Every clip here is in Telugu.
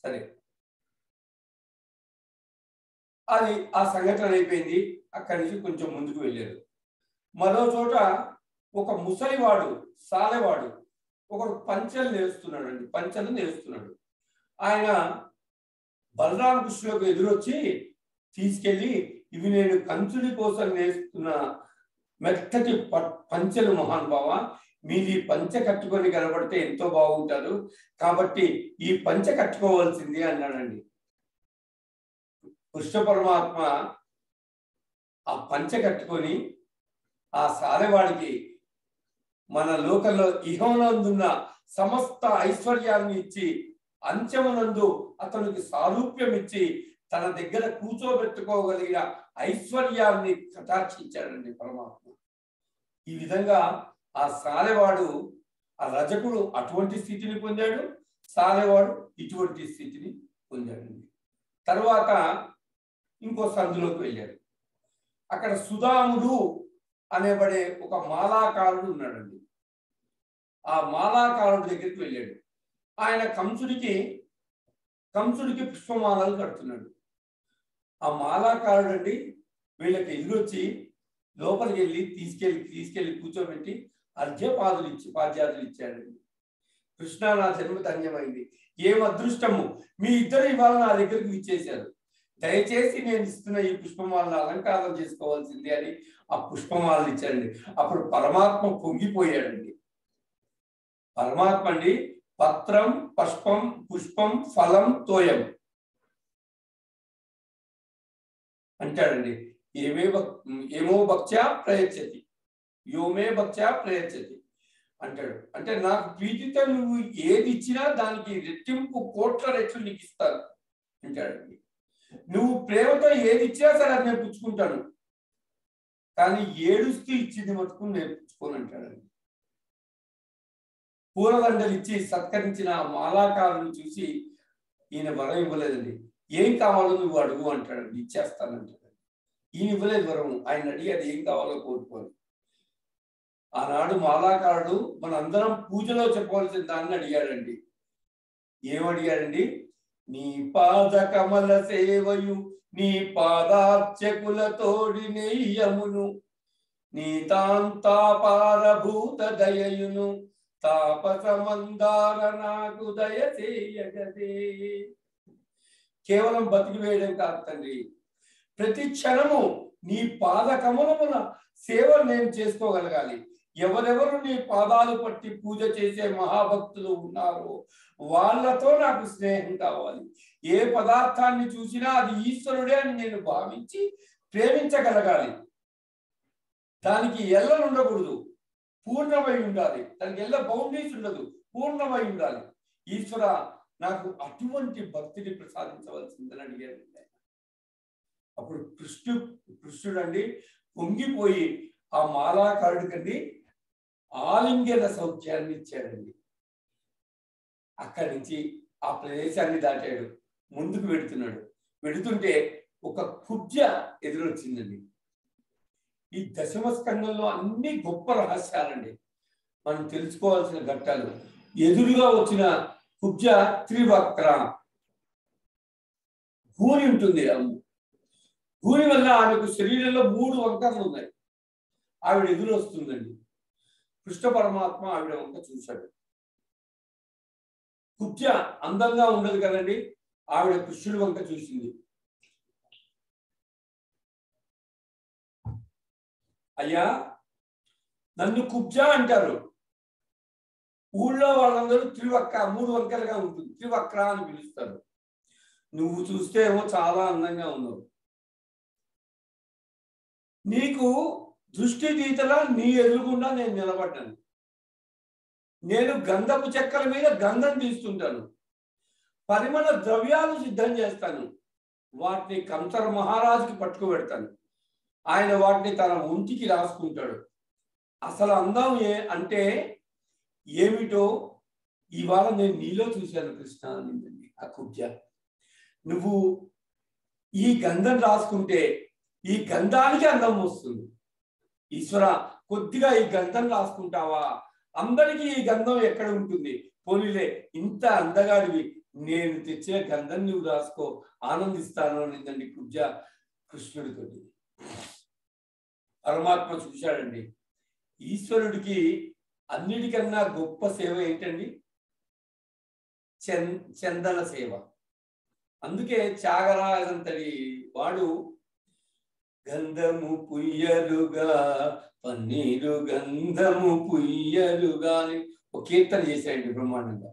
సరే, అది ఆ సంఘటన అయిపోయింది. అక్కడి నుంచి కొంచెం ముందుకు వెళ్ళారు. మరో చోట ఒక ముసలివాడు, సాలెవాడు ఒకడు పంచెలు నేస్తున్నాడు. ఆయన బలరామకృష్ణులకు ఎదురొచ్చి తీసుకెళ్ళి, ఇవి నేను కంచుడి కోసం నేస్తున్న మెత్తటి పంచెలు మహానుభావ, మీది పంచె కట్టుకొని కనబడితే ఎంతో బాగుంటారు, కాబట్టి ఈ పంచె కట్టుకోవాల్సింది అన్నాడండి. కృష్ణ పరమాత్మ ఆ పంచె కట్టుకొని ఆ సాలెవాడికి మన లోకంలో ఇహమునందున్న సమస్త ఐశ్వర్యాన్ని ఇచ్చి, అంచమునందు అతనికి సారూప్యం ఇచ్చి తన దగ్గర కూర్చోబెట్టుకోగలిగిన ఐశ్వర్యాన్ని కటాక్షించాడండి పరమాత్మ. ఈ విధంగా ఆ సాలెవాడు, ఆ రజకుడు అటువంటి స్థితిని పొందాడు, సాలెవాడు ఇటువంటి స్థితిని పొందాడండి. తర్వాత ఇంకో సందులోకి వెళ్ళాడు. అక్కడ సుధాముడు అనేబడే ఒక మాలాకారుడు ఉన్నాడండి. ఆ మాలాకారుడి దగ్గరికి వెళ్ళాడు. ఆయన కంసుడికి పుష్పమాలలు కడుతున్నాడు. ఆ మాలాకారుడు అండి వీళ్ళకి ఎదురొచ్చి లోపలికి వెళ్ళి తీసుకెళ్లి కూర్చోబెట్టి పాద్యాదులు ఇచ్చాడండి. కృష్ణ, నా జన్మ ధన్యమైంది, ఏం అదృష్టము, మీ ఇద్దరు ఇవాళ నా దగ్గరికి ఇచ్చేశారు, దయచేసి నేను ఇస్తున్న ఈ పుష్పమాలను అలంకారం చేసుకోవాల్సింది అని ఆ పుష్పమాలను ఇచ్చాడండి. అప్పుడు పరమాత్మ పొంగిపోయాడండి. పరమాత్మ అండి పత్రం పుష్పం ఫలం తోయం అంటాడండి. ఏమో భక్త్యా ప్రయచ్చతి, యోమే భక్త్యా ప్రయచ్చతి అంటాడు. అంటే నాకు ప్రీతితో నువ్వు ఏది ఇచ్చినా దానికి రెట్టింపు కోట్ల రెట్లు నీకు ఇస్తాను అంటాడండి. నువ్వు ప్రేమతో ఏది ఇచ్చినా సరే అది నేను పుచ్చుకుంటాను, కానీ ఏడుస్తూ ఇచ్చింది మటుకు నేను పుచ్చుకోను అంటాడండి. పూలదండలు ఇచ్చి సత్కరించిన మాలాకారుని చూసి ఈయన వరం ఇవ్వలేదండి. ఏం కావాలో నువ్వు అడుగు అంటాడండి, ఇచ్చేస్తానంటాడు. ఈయన ఇవ్వలేదు వరం, ఆయన అడిగి అది ఏం కావాలో కోరుకోవాలి. ఆనాడు మాలాకారుడు మనందరం పూజలో చెప్పవలసిన దాన్ని అడిగాడండి. ఏమడిగాడండి? నీ పాద కమల సేవయు, నీ పాదార్చకులతోడి నెయ్యమును, నీ తాంతాపారభూత దయయును, తాపసమందార నాకు దయచేయగదే. కేవలం బతికి వేయడం కాదు తండ్రి, ప్రతి క్షణము నీ పాద కమలముల సేవలు నేను చేసుకోగలగాలి. ఎవరెవరు నీ పాదాలు పట్టి పూజ చేసే మహాభక్తులు ఉన్నారో వాళ్ళతో నాకు స్నేహం కావాలి. ఏ పదార్థాన్ని చూసినా అది ఈశ్వరుడే అని నేను భావించి ప్రేమించగలగాలి. దానికి ఎల్లలు ఉండకూడదు, పూర్ణమై ఉండాలి. దానికి ఎల్ల బౌండరీస్ ఉండదు, పూర్ణమై ఉండాలి. ఈశ్వర, నాకు అటువంటి భక్తిని ప్రసాదించవలసిందని అడిగాడు. అప్పుడు కృష్ణుడు అండి పొంగిపోయి ఆ మాలాకారుడికండి ఆలింగన సౌఖ్యాన్ని ఇచ్చాడండి. అక్కడి నుంచి ఆ ప్రదేశాన్ని దాటాడు, ముందుకు వెడుతుంటే ఒక కుబ్జ ఎదురొచ్చిందండి. ఈ దశమ స్కంధంలో అన్ని గొప్ప రహస్యాలండి, మనం తెలుసుకోవాల్సిన ఘట్టాలు. ఎదురుగా వచ్చిన కుబ్జ త్రివక్ర, భూమి ఉంటుంది. భూమి వల్ల ఆమెకు శరీరంలో 3 వంకరలు ఉన్నాయి. ఆవిడ ఎదురు వస్తుందండి. కృష్ణ పరమాత్మ ఆవిడ వంక చూశాడు. కుబ్జ అందంగా ఉండదు కదండి, ఆవిడ కృష్ణుడి వంక చూసింది. అయ్యా, నన్ను కుబ్జ అంటారు, ఊళ్ళో వాళ్ళందరూ త్రివక్ర, 3 వంకలుగా ఉంటుంది, త్రివక్ర అని పిలుస్తారు. నువ్వు చూస్తే ఏమో చాలా అందంగా ఉన్నావు. నీకు దృష్టి తీతలా నీ ఎదురుగుండా నేను నిలబడ్డాను. నేను గంధపు చెక్కల మీద గంధం తీస్తుంటాను, పరిమళ ద్రవ్యాలు సిద్ధం చేస్తాను, వాటిని కంసర మహారాజుకి పట్టుకుపెడతాను, ఆయన వాటిని తన ఒంటికి రాసుకుంటాడు. అసలు అందం అంటే ఏమిటో ఇవాళ నేను నీలో చూశాను కృష్ణ అనిందండి ఆ కుబ్జ. నువ్వు ఈ గంధం రాసుకుంటే ఈ గంధానికి అందం వస్తుంది. ఈశ్వర, కొద్దిగా ఈ గంధం రాసుకుంటావా? అందరికీ ఈ గంధం ఎక్కడ ఉంటుంది? పోనీలే, ఇంత అందగాడివి, నేను తెచ్చిన గంధం నువ్వు రాసుకో, ఆనందిస్తాను అనిందండి కుబ్జ కృష్ణుడితో. పరమాత్మ చూశాడండి, ఈశ్వరుడికి అన్నిటికన్నా గొప్ప సేవ ఏంటండి? చందన సేవ. అందుకే త్యాగరాజంతటి వాడు గంధము పుయ్యలుగా పన్నీరు గంధము పుయ్యలుగా అని ఒక కీర్తన చేశాడండి బ్రహ్మాండంగా.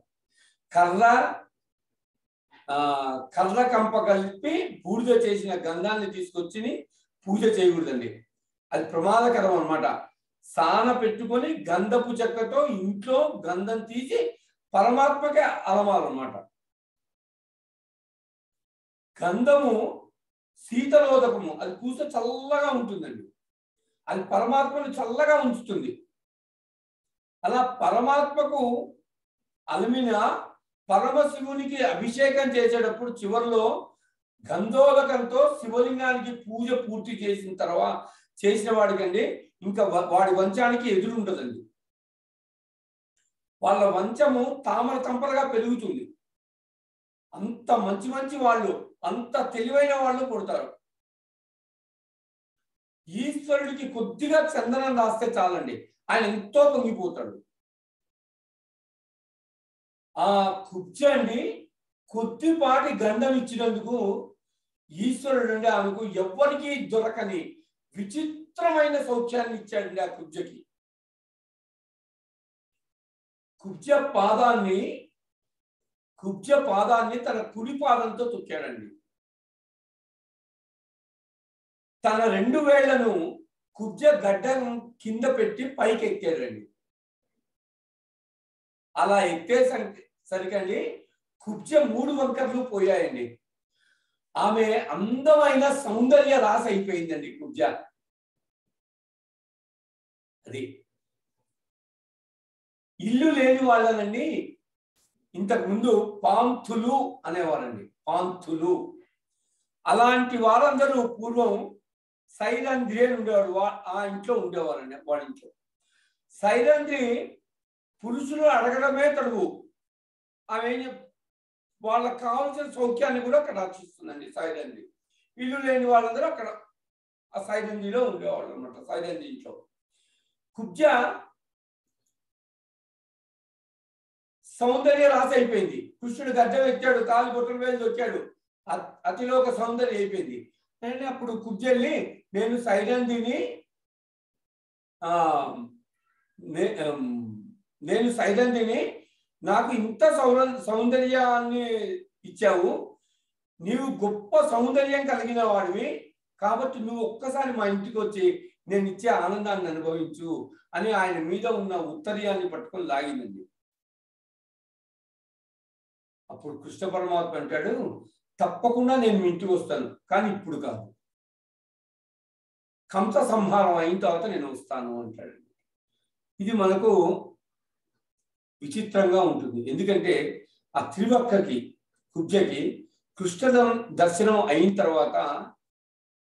కర్ర కంప కలిపి బూడిద చేసిన గంధాన్ని తీసుకొచ్చి పూజ చేయకూడదండి, అది ప్రమాదకరం అన్నమాట. సాన పెట్టుకొని గంధపు చెక్కతో ఇంట్లో గంధం తీసి పరమాత్మకే అలమాలన్నమాట. గంధము శీతలోదకము, అది పూస్తే చల్లగా ఉంటుందండి, అది పరమాత్మను చల్లగా ఉంచుతుంది. అలా పరమాత్మకు అలమిన పరమశివునికి అభిషేకం చేసేటప్పుడు చివరిలో గంధోదకంతో శివలింగానికి పూజ పూర్తి చేసిన తర్వాత చేసిన వాడికండి ఇంకా వాడి వంచానికి ఎదురు ఉంటుందండి. వాళ్ళ వంచము తామర తంపలుగా పెరుగుతుంది. అంత మంచి మంచి వాళ్ళు, అంత తెలివైన వాళ్ళు పుడతారు. ఈశ్వరుడికి కొద్దిగా చందనం రాస్తే చాలండి, ఆయన ఎంతో పొంగిపోతాడు. ఆ కుబ్జ అండి కొద్దిపాటి గంధం ఇచ్చినందుకు ఈశ్వరుడు అండి ఆమెకు ఎవ్వరికి దొరకని విచిత్రమైన సౌఖ్యాన్ని ఇచ్చాడండి ఆ కుబ్జకి. కుబ్జ పాదాన్ని తన కుడి పాదంతో తొక్కాడండి. తన 2 వేళ్లను కుబ్జ గడ్డ కింద పెట్టి పైకి ఎక్కాడండి. అలా ఎక్కేసరికండి కుబ్జ 3 వంకర్లు పోయాయండి. ఆమె అందమైన సౌందర్య రాశి అయిపోయిందండి కుబ్జ. అది ఇల్లు లేని వాళ్ళనండి ఇంతకు ముందు పాంతులు అనేవారండి, పాంతులు. అలాంటి వారందరూ పూర్వం సైరంధ్రి అని ఉండేవాడు, ఆ ఇంట్లో ఉండేవారండి. వాడి ఇంట్లో సైరంధ్రి పురుషులు అడగడమే తడువు, ఆమె వాళ్ళకి కావాల్సిన సౌఖ్యాన్ని కూడా అక్కడ రక్షిస్తుందండి సైరంధ్రి. ఇల్లు లేని వాళ్ళందరూ అక్కడ ఆ సైరంధ్రిలో ఉండేవాళ్ళు అనమాట, సైరంధ్రి ఇంట్లో. కుబ్జ సౌందర్య రాశి అయిపోయింది. కృష్ణుడు గడ్డం ఎక్కాడు, కాలు బొట్టల వేలు దొక్కాడు, అతిలోక సౌందర్యం అయిపోయింది. అంటే అప్పుడు కుబ్జల్ని నేను సైరంధ్రిని నాకు ఇంత సౌందర్యాన్ని ఇచ్చావు, నీవు గొప్ప సౌందర్యం కలిగిన వాడివి కాబట్టి నువ్వు ఒక్కసారి మా ఇంటికి వచ్చి నేను ఇచ్చే ఆనందాన్ని అనుభవించు అని ఆయన మీద ఉన్న ఉత్తరీయాన్ని పట్టుకొని లాగిందండి. అప్పుడు కృష్ణ పరమాత్మ అంటాడు, తప్పకుండా నేను మీ ఇంటికి వస్తాను, కానీ ఇప్పుడు కాదు, కంస సంహారం అయిన తర్వాత నేను వస్తాను అంటాడు. ఇది మనకు విచిత్రంగా ఉంటుంది. ఎందుకంటే ఆ త్రివక్కకి కుబ్జకి కృష్ణ దర్శనం అయిన తర్వాత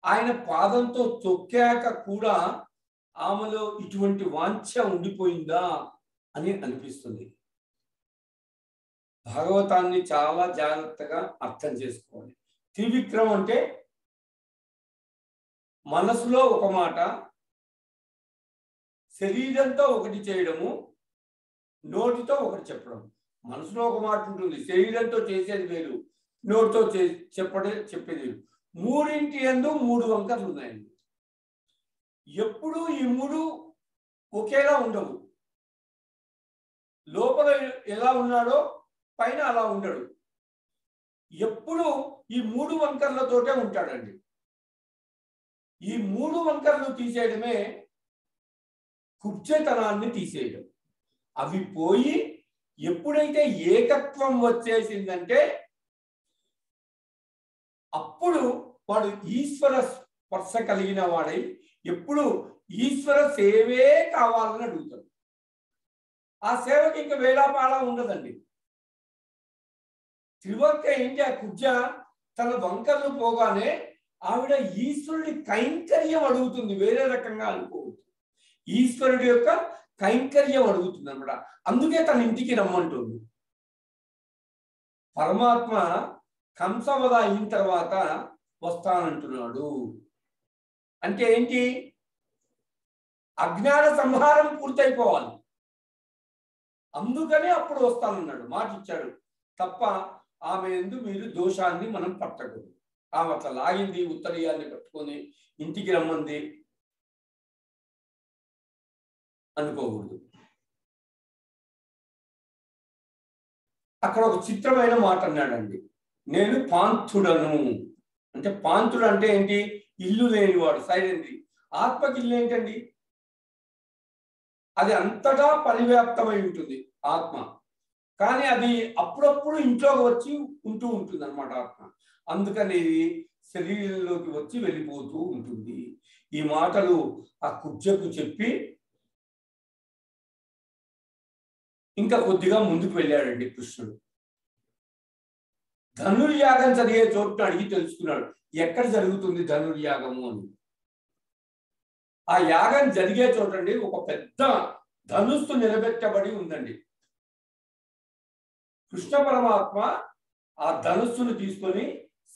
ఆయన పాదంతో తొక్కాక కూడా ఆమెలో ఇటువంటి వాంఛ ఉండిపోయిందా అని అనిపిస్తుంది. భాగవతాన్ని చాలా జాగ్రత్తగా అర్థం చేసుకోవాలి. త్రివిక్రమం అంటే మనసులో ఒక మాట, శరీరంతో ఒకటి చేయడము, నోటితో ఒకటి చెప్పడం. మనసులో ఒక మాట ఉంటుంది, శరీరంతో చేసేది వేరు, నోటితో చెప్పేది వేరు. 3 యందు 3 వంకర్లు ఉన్నాయండి. ఎప్పుడు ఈ 3 ఒకేలా ఉండవు. లోపల ఎలా ఉన్నాడో పైన అలా ఉండడు. ఎప్పుడు ఈ 3 వంకర్లతోటే ఉంటాడండి. ఈ 3 వంకర్లు తీసేయడమే కుబ్జతనాన్ని తీసేయడం. అవి పోయి ఎప్పుడైతే ఏకత్వం వచ్చేసిందంటే అప్పుడు వాడు ఈశ్వర స్పర్శ కలిగిన వాడై ఎప్పుడు ఈశ్వర సేవే కావాలని అడుగుతాడు. ఆ సేవకి ఇంకా వేళాపాళ ఉండదండి. త్రివక్క ఏంటి, ఆ కుబ్జ తన వంకర్లు పోగానే ఆవిడ ఈశ్వరుడి కైంకర్యం అడుగుతుంది, వేరే రకంగా అనుకోవచ్చు. ఈశ్వరుడి యొక్క కైంకర్యం అడుగుతుంది అనమాట. అందుకే తన ఇంటికి రమ్మంటుంది. పరమాత్మ కంసవద అయిన తర్వాత వస్తానంటున్నాడు. అంటే ఏంటి? అజ్ఞాన సంహారం పూర్తయిపోవాలి, అందుకనే అప్పుడు వస్తానన్నాడు, మాట ఇచ్చాడు. తప్ప ఆమె ఎందు మీరు దోషాన్ని మనం పట్టకూడదు. ఆమె అట్లా లాగింది, ఉత్తరీయాన్ని పట్టుకొని ఇంటికి రమ్మంది అనుకోకూడదు. అక్కడ ఒక చిత్రమైన మాట అన్నాడండి, నేను పాంతుడను. అంటే పాంతుడు అంటే ఏంటి? ఇల్లు లేనివాడు, సైలెంట్. ఆత్మకి ఇల్లు ఏంటండి? అది అంతటా పరివ్యాప్తమై ఉంటుంది ఆత్మ, కానీ అది అప్పుడప్పుడు ఇంట్లోకి వచ్చి ఉంటూ ఉంటుంది అన్నమాట ఆత్మ. అందుకని శరీరంలోకి వచ్చి వెళ్ళిపోతూ ఉంటుంది. ఈ మాటలు ఆ కుబ్జకు చెప్పి ఇంకా కొద్దిగా ముందుకు వెళ్ళాడండి కృష్ణుడు. ధనుర్యాగం జరిగే చోటును అడిగి తెలుసుకున్నాడు, ఎక్కడ జరుగుతుంది ధనుర్యాగము అని. ఆ యాగం జరిగే చోటండి ఒక పెద్ద ధనుస్సు నిలబెట్టబడి ఉందండి. కృష్ణ పరమాత్మ ఆ ధనుస్సును తీసుకొని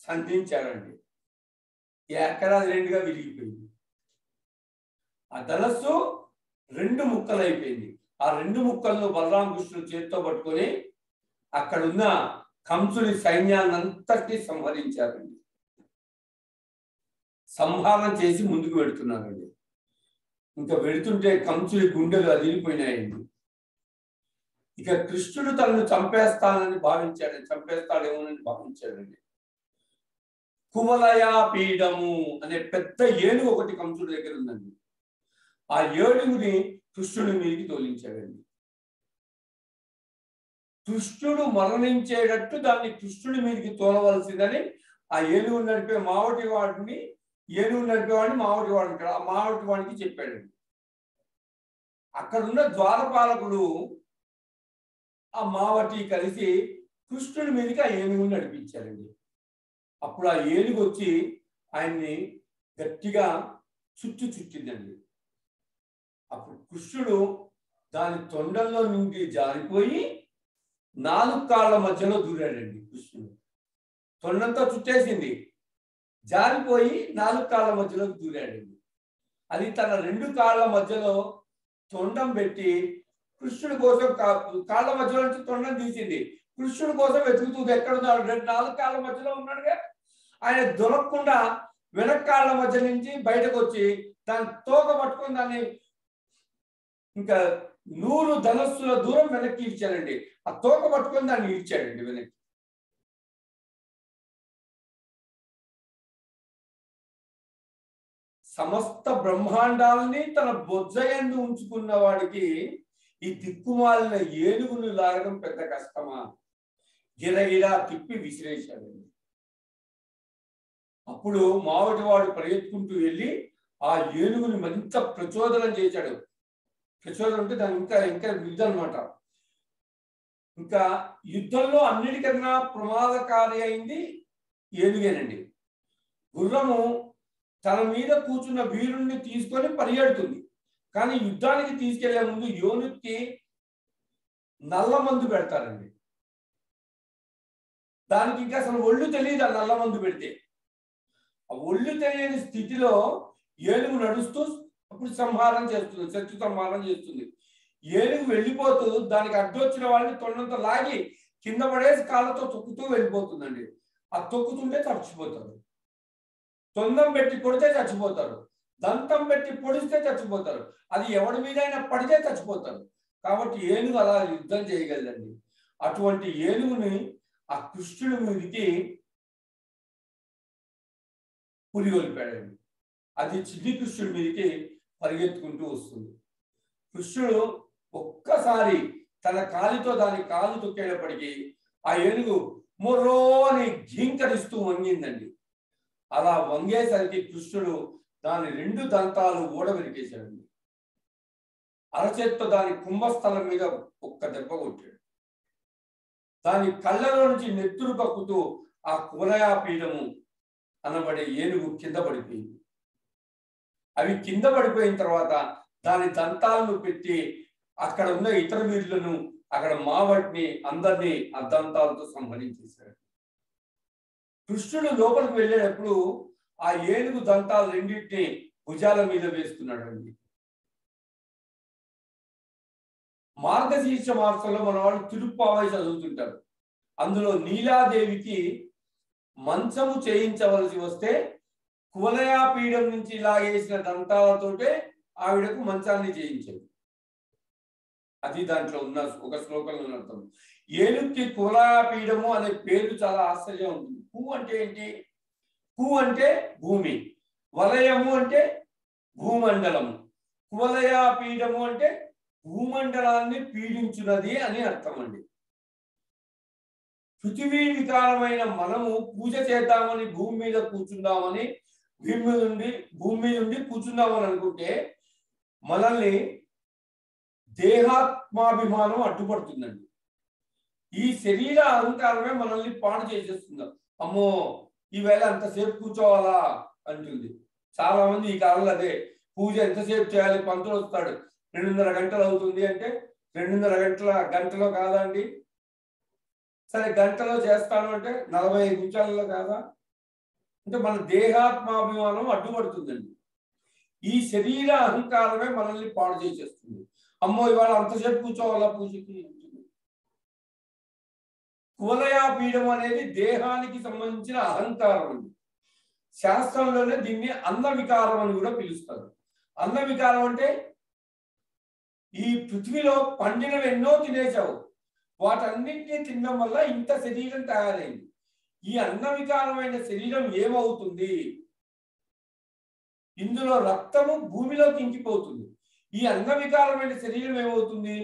సంధించాడండి. ఎక్కడ రెండుగా విరిగిపోయింది. ఆ ధనస్సు రెండు ముక్కలైపోయింది. ఆ రెండు ముక్కలను బలరామకృష్ణుడు చేతితో పట్టుకొని అక్కడున్న కంసుని సైన్యాన్నంతటినీ సంహరించారండి. సంహారం చేసి ముందుకు వెళుతున్నారండి. ఇంకా వెళుతుంటే కంసుని గుండెలు అదిరిపోయినాయండి. ఇక కృష్ణుడు తనను చంపేస్తానని భావించాడు, చంపేస్తాడేమోనని భావించాడండి. కువలయా పీఠము అనే పెద్ద ఏనుగు ఒకటి కంసుడి దగ్గర ఉందండి. ఆ ఏనుగుని కృష్ణుడి మీదకి తోలించాడండి. కృష్ణుడు మరణించేటట్టు దాన్ని కృష్ణుడి మీదకి తోలవలసిందని ఆ ఏనుగు నడిపే మావటి వాడిని, ఏనుగు నడిపేవాడిని మావటి వాడిని ఆ మావటి వాడికి చెప్పాడండి. అక్కడున్న ద్వారపాలకుడు ఆ మావటి కలిసి కృష్ణుడి మీదకి ఆ ఏనుగుని నడిపించారండి. అప్పుడు ఆ ఏనుగు వచ్చి ఆయన్ని గట్టిగా చుట్టిందండి. అప్పుడు కృష్ణుడు దాని తొండంలో నుండి జారిపోయి 4 కాళ్ళ మధ్యలో దూరాడండి. కృష్ణుడు తొండంతో చుట్టేసింది, జారిపోయి 4 కాళ్ళ మధ్యలోకి దూరాడండి. అది తన 2 కాళ్ళ మధ్యలో తొండం పెట్టి కృష్ణుడి కోసం కాళ్ళ మధ్యలో నుంచి తొండం తీసింది. కృష్ణుడి కోసం వెతుకుతుంది, ఎక్కడున్నాడు? 4 కాళ్ళ మధ్యలో ఉన్నాడుగా. ఆయన దొరకకుండా వెనకాళ్ళ మధ్య నుంచి బయటకు వచ్చి దాని తోక పట్టుకుని దాన్ని ఇంకా 100 ధనస్సుల దూరం వెనక్కి ఇచ్చాడండి. ఆ తోక పట్టుకొని దాన్ని ఇచ్చాడండి వెనక్కి. సమస్త బ్రహ్మాండాలని తన బొజ్జయందు ఉంచుకున్న వాడికి ఈ దిక్కుమాలిన ఏనుగును లాగడం పెద్ద కష్టమా? గిరగిరా తిప్పి విసిరేశాడండి. అప్పుడు మావటివాడు పరిగెత్తుకుంటూ వెళ్ళి ఆ ఏనుగుని మరింత ప్రచోదనం చేశాడు. ప్రచోదనం అంటే దాని ఇంకా యుద్ధం అనమాట. ఇంకా యుద్ధంలో అన్నిటికన్నా ప్రమాదకారి అయింది ఏనుగేనండి. గుర్రము తన మీద కూర్చున్న వీరుణ్ణి తీసుకొని పరిగెడుతుంది, కానీ యుద్ధానికి తీసుకెళ్లే ముందు ఏనుగుకి నల్ల మందు పెడతారండి. దానికి ఇంకా అసలు ఒళ్ళు తెలియదు. ఆ నల్ల మందు పెడితే ఆ ఒళ్ళు తెలియని స్థితిలో ఏనుగు నడుస్తూ అప్పుడు సంహారం చేస్తుంది, శత్రు సంహారం చేస్తుంది. ఏనుగు వెళ్ళిపోతూ దానికి అడ్డొచ్చిన వాళ్ళని తొండంతో లాగి కింద పడేసి కాళ్ళతో తొక్కుతూ వెళ్ళిపోతుందండి. ఆ తొక్కుతుంటే చచ్చిపోతారు. తొండం పెట్టి కొడితే చచ్చిపోతారు, దంతం పెట్టి పొడిస్తే చచ్చిపోతారు, అది ఎవడి మీదైనా పడితే చచ్చిపోతారు. కాబట్టి ఏనుగు అలా యుద్ధం చేయగలదండి. అటువంటి ఏనుగుని ఆ కృష్ణుడి మీదకి పురిగొల్పాడండి. అది చిన్ని కృష్ణుడి మీదకి పరిగెత్తుకుంటూ వస్తుంది. కృష్ణుడు ఒక్కసారి తన కాలితో దాని కాలు తొక్కేటప్పటికీ ఆ ఏనుగు మొర్రో అని ఘీంకరిస్తూ వంగిందండి. అలా వంగేసరికి కృష్ణుడు దాని 2 దంతాలు ఊడబెరికేశాడండి. అరచేత్తో దాని కుంభస్థలం మీద ఒక్క దెబ్బ కొట్టాడు. దాని కళ్ళలో నుంచి నెత్తురు కక్కుతూ ఆ కువలయా పీఠము అనబడే ఏనుగు కింద పడిపోయింది. అవి కింద పడిపోయిన తర్వాత దాని దంతాలను పెట్టి అక్కడ ఉన్న ఇతర వీరులను అక్కడ మావటిని అందరినీ అద్దంతాలతో సంహరించేశాడు. కృష్ణుడు లోపలికి వెళ్ళేటప్పుడు ఆ ఏనుగు దంతాలు రెండింటిని భుజాల మీద వేస్తున్నాడు అండి. మార్గశీర్ష మాసంలో మన వాళ్ళు తిరుప్పావై చదువుతుంటారు. అందులో నీలాదేవికి మంచము చేయించవలసి వస్తే కువలయాపీఠం నుంచి లాగేసిన దంతాలతోటే ఆవిడకు మంచాన్ని చేయించాడు. అది దాంట్లో ఉన్న ఒక శ్లోకంలో అర్థం. ఏనుగుకి కువలయాపీఠము అనే పేరు చాలా ఆశ్చర్యం ఉంటుంది. కు అంటే ఏంటి? కు అంటే భూమి, వలయము అంటే భూమండలము, కువలయాపీఠము అంటే భూమండలాన్ని పీడించున్నది అని అర్థం అండి. పృథివీ వికారమైన మనము పూజ చేద్దామని భూమి మీద కూర్చుందామని భూమి మీద ఉండి కూర్చుందామని అనుకుంటే మనల్ని దేహాత్మాభిమానం అడ్డుపడుతుందండి. ఈ శరీర అహంకారమే మనల్ని పాడు చేసేస్తుంది. అమ్మో ఈవేళ అంతసేపు కూర్చోవాలా అంటుంది చాలా మంది ఈ కాలంలో. అదే పూజ ఎంతసేపు చేయాలి, పంతులు వస్తాడు 2.5 గంటలు అవుతుంది అంటే 2.5 గంటలో కాదా అండి? సరే గంటలో చేస్తాను అంటే 45 నిమిషాలలో కాదా? అంటే మన దేహాత్మాభిమానం అడ్డుపడుతుందండి. ఈ శరీర అహంకారమే మనల్ని పాడు చేసేస్తుంది. అమ్మో ఇవాళ అంతసేపు కూర్చోవాలా పూజకి. కువలయాపీఠం అనేది దేహానికి సంబంధించిన అహంకారం అండి. శాస్త్రంలోనే దీన్ని అన్న వికారం అని కూడా పిలుస్తారు. అన్న వికారం అంటే ఈ పృథ్వీలో పండినవి ఎన్నో తినేసావు, వాటన్నింటినీ తినడం వల్ల ఇంత శరీరం తయారైంది. ఈ అన్న వికారమైన శరీరం ఏమవుతుంది? ఇందులో రక్తము భూమిలోకి ఇంకిపోతుంది. ఈ అన్న వికారమైన శరీరం ఏమవుతుంది?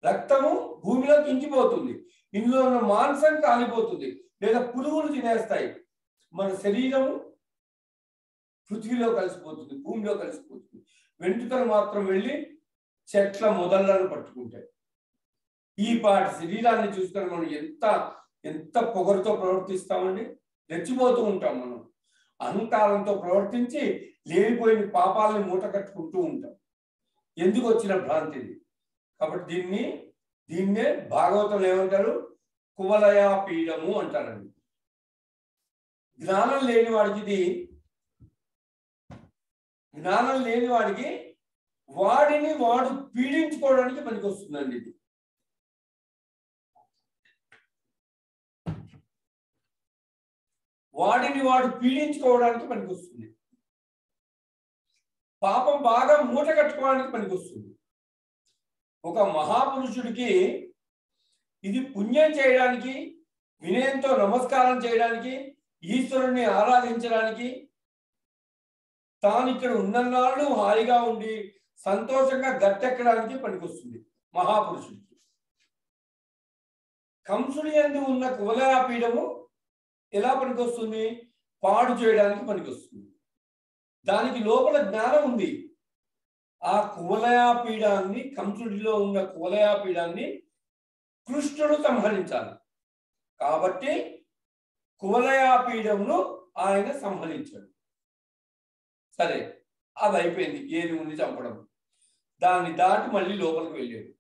రక్తము భూమిలోకి ఇంకిపోతుంది. ఇందులో ఉన్న మాంసం కాలిపోతుంది లేదా పురుగులు తినేస్తాయి. మన శరీరము పృథ్వీలో కలిసిపోతుంది, భూమిలో కలిసిపోతుంది. వెంట్రుకలు మాత్రం వెళ్ళి చెట్ల మొదళ్లను పట్టుకుంటాయి. ఈ పాటి శరీరాన్ని చూసుకొని మనం ఎంత పొగరుతో ప్రవర్తిస్తామండి. రెచ్చిపోతూ ఉంటాం. మనం అహంకారంతో ప్రవర్తించి లేనిపోయిన పాపాలని మూట కట్టుకుంటూ ఉంటాం. ఎందుకు వచ్చిన భ్రాంతిది. కాబట్టి దీన్నే భాగవతం ఏమంటారు? కువలయాపీఠము అంటారండి. జ్ఞానం లేని వాడికి వాడిని వాడు పీడించుకోవడానికి పనికి వస్తుందండి. ఇది వాడిని వాడు పీడించుకోవడానికి పనికి వస్తుంది. పాపం బాగా మూట కట్టుకోవడానికి పనికి వస్తుంది. ఒక మహాపురుషుడికి ఇది పుణ్యం చేయడానికి, వినయంతో నమస్కారం చేయడానికి, ఈశ్వరుణ్ణి ఆరాధించడానికి, తాను ఇక్కడ ఉన్ననాళ్ళు హాయిగా ఉండి సంతోషంగా గట్టెక్కడానికి పనికొస్తుంది మహాపురుషుడికి. కంసుడి యందు ఉన్న కువలయాపీఠము ఎలా పనికొస్తుంది? పాడు చేయడానికి పనికొస్తుంది. దానికి లోపల జ్ఞానం ఉంది. ఆ కువలయాపీఠాన్ని, కంసుడిలో ఉన్న కువలయాపీఠాన్ని కృష్ణుడు సంహరించాలి. కాబట్టి కువలయాపీఠమును ఆయన సంహరించాడు. సరే అది అయిపోయింది. ఏనుగుని చంపడం. దాన్ని దాటి మళ్ళీ లోపలికి వెళ్ళాడు.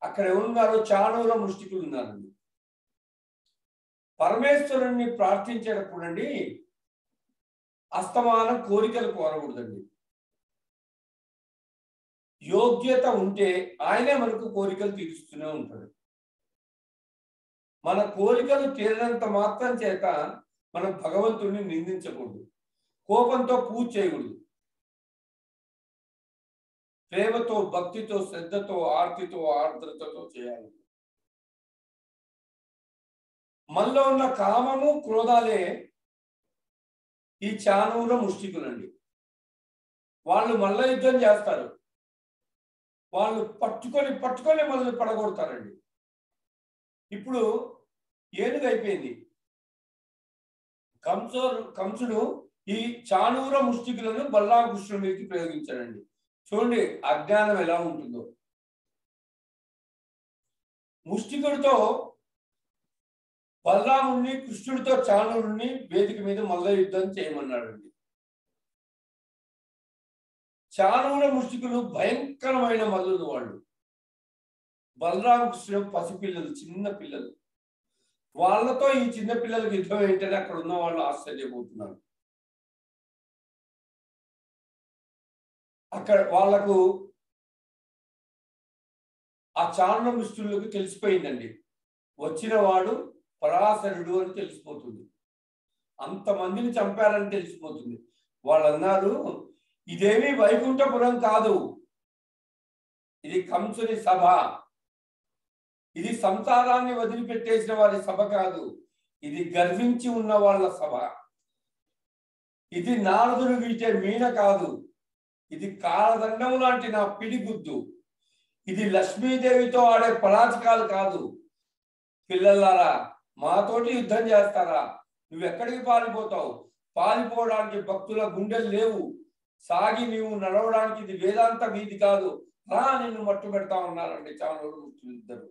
అక్కడ ఎవరున్నారో చాణూర ముష్టికులు ఉన్నారండి. పరమేశ్వరుణ్ణి ప్రార్థించేటప్పుడు అండి అస్తమానం కోరికలు కోరకూడదండి. యోగ్యత ఉంటే ఆయనే మనకు కోరికలు తీరుస్తూనే ఉంటాడు. మన కోరికలు తీరినంత మాత్రం చేత మనం భగవంతుడిని నిందించకూడదు. కోపంతో పూజ చేయకూడదు. ప్రేమతో, భక్తితో, శ్రద్ధతో, ఆర్తితో, ఆర్ద్రతతో చేయాలి. మనలో ఉన్న కామము, క్రోధాలే ఈ చాణూర ముష్టికులండి. వాళ్ళు మల్ల యుద్ధం చేస్తారు. వాళ్ళు పట్టుకొని మనల్ని పడగొడతారండి. ఇప్పుడు ఏనుగు అయిపోయింది. కంసుడు ఈ చాణూర ముష్టికులను బలరామకృష్ణుడి మీదకి ప్రయోగించాడండి. చూడండి అజ్ఞానం ఎలా ఉంటుందో. ముష్టికుడితో బలరాముడిని, కృష్ణుడితో చాణూరుని వేదిక మీద మల్ల యుద్ధం చేయమన్నాడండి. చాణూర ముష్టికులు భయంకరమైన మల్లులు. వాళ్ళు బలరామకృష్ణ పసిపిల్లలు, చిన్న పిల్లలు. వాళ్ళతో ఈ చిన్న పిల్లలకి యుద్ధం ఏంటని అక్కడ ఉన్న వాళ్ళు ఆశ్చర్యపోతున్నారు. అక్కడ వాళ్లకు ఆ చాణముష్టులకు తెలిసిపోయిందండి, వచ్చిన వాడు పరాశరుడు అని తెలిసిపోతుంది, అంతమందిని చంపారని తెలిసిపోతుంది. వాళ్ళు అన్నారు, ఇదేమీ వైకుంఠపురం కాదు, ఇది కంసుని సభ, ఇది సంసారాన్ని వదిలిపెట్టేసిన వారి సభ కాదు, ఇది గర్వించి ఉన్న వాళ్ళ సభ, ఇది నారదుడు వీటే మీన కాదు, ఇది కాలదండం లాంటి నా పిడిగుద్దు, ఇది లక్ష్మీదేవితో ఆడే పరాచకాలు కాదు. పిల్లలారా, మాతోటి యుద్ధం చేస్తారా? నువ్వెక్కడికి పారిపోతావు? పారిపోవడానికి భక్తుల గుండెలు లేవు, సాగి నీవు నడవడానికి ఇది వేదాంత వీధి కాదు, రా నిన్ను మట్టు పెడతా ఉన్నారండి చాణూరు ముష్టిలు ఇద్దరు.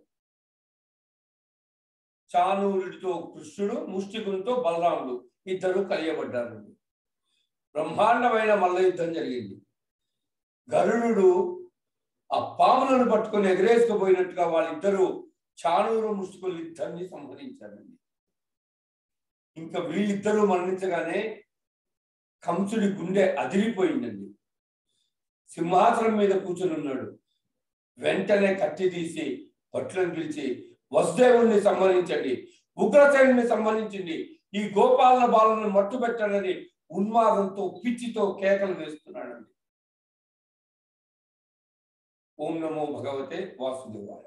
చాణూరుడితో కృష్ణుడు, ముష్టికునితో బలరాముడు ఇద్దరు కలియబడ్డారు. బ్రహ్మాండమైన మల్ల యుద్ధం జరిగింది. గరుడు ఆ పాములను పట్టుకొని ఎగరేసుకుపోయినట్టుగా వాళ్ళిద్దరూ చాణూరు ముష్టికులు ఇద్దరిని సంహరించారండి. ఇంకా వీళ్ళిద్దరూ మరణించగానే కంసుడి గుండె అదిరిపోయిందండి. సింహాసనం మీద కూర్చొని ఉన్నాడు. వెంటనే కత్తి తీసి భటులను పిలిచి, వసుదేవుణ్ణి సంహరించండి, ఉగ్రసేనుని సంహరించండి, ఈ గోపాలన బాలను మట్టు పెట్టాలని ఉన్మాదంతో పిచ్చితో కేకలు వేస్తున్నాడండి. ఓం నమో భగవతే వాసుదేవాయ.